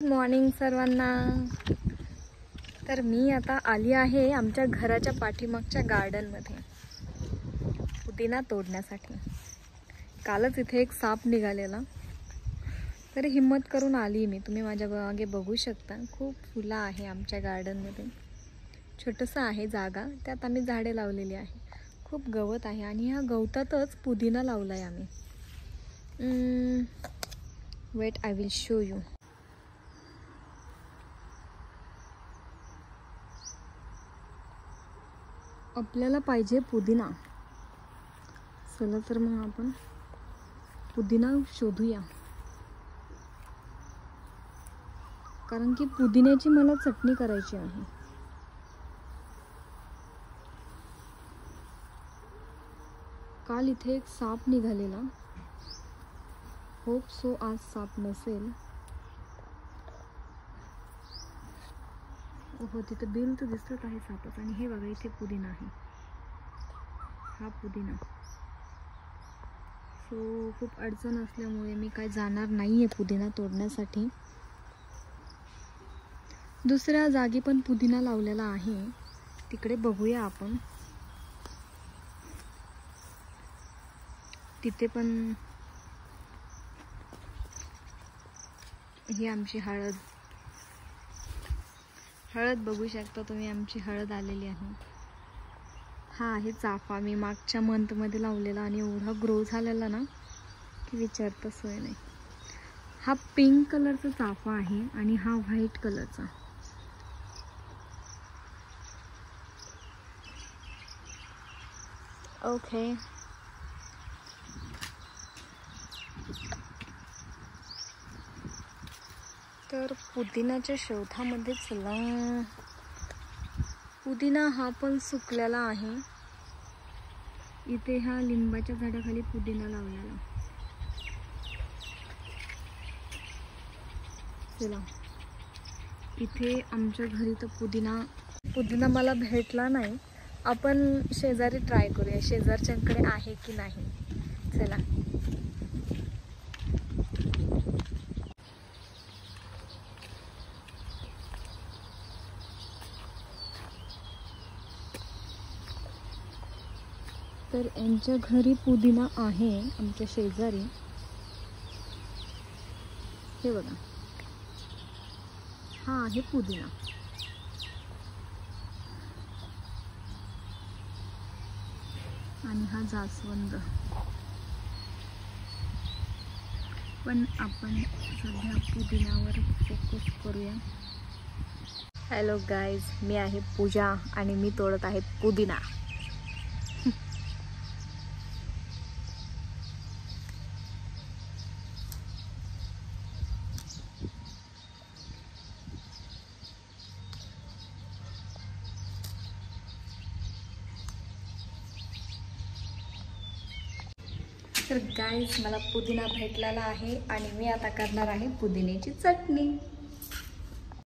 Morning सर्वांना। तर मी आता आली आहे आमच्या घराच्या पाठीमागच्या गार्डनमध्ये पुदिना तोडण्यासाठी। कालच इथे एक साप निघालेला, तर हिम्मत करून आली मी। तुम्ही माझ्या मागे बघू शकता, खूप फुलं आहे आमच्या गार्डनमध्ये। छोटंसं आहे जागा, त्यात आम्ही झाडे लावलेली आहे। खूप गवत आहे आणि ह्या गवतातच पुदिना लावलाय आम्ही। Wait, I will show you. आपल्याला पाहिजे पुदिना। चला तर मग आपण पुदिना शोधूया, कारण की पुदिन्याची मला चटणी करायची आहे। काल इथे एक साप निघालेला, होप सो आज साप नसेल। हो, तिथे बिल तर दिसत आहे सापाचं। आणि हे बघा, इथे पुदिना आहे, हा पुदिना। सो खूप अडचण असल्यामुळे मी काय जाणार नाहीये पुदिना तोडण्यासाठी। दुसऱ्या जागी पण पुदिना लावलेला आहे, तिकडे बघूया आपण। तिथे पण ही आमची हळद बघू शकता तुम्ही, आमची हळद आलेली आहे। हा आहे चाफा, मी मागच्या मंथमध्ये लावलेला आणि एवढा ग्रो झालेला ना की विचारता सोय नाही। हा पिंक कलरचा चाफा आहे आणि हा व्हाईट कलरचा। ओके, तर पुदिनाच्या शोधामध्ये चला। पुदिना हा पण सुकलेला आहे। इथे ह्या लिंबाच्या झाडाखाली पुदिना लावलेला। चला, इथे आमच्या घरी तर पुदिना मला भेटला नाही। आपण शेजारी ट्राय करूया, शेजारच्यांकडे आहे की नाही। चला, तर यांच्या घरी पुदिना आहे आमच्या शेजारी। हे बघा, हा आहे पुदिना। आणि हा जास्वंद। पण आपण सध्या पुदिनावर फोकस करूया। हॅलो गाईज, मी आहे पूजा आणि मी तोडत आहे पुदिना। तर गाईज, मला पुदिना भेटलेला आहे आणि मी आता करणार आहे पुदिन्याची चटणी।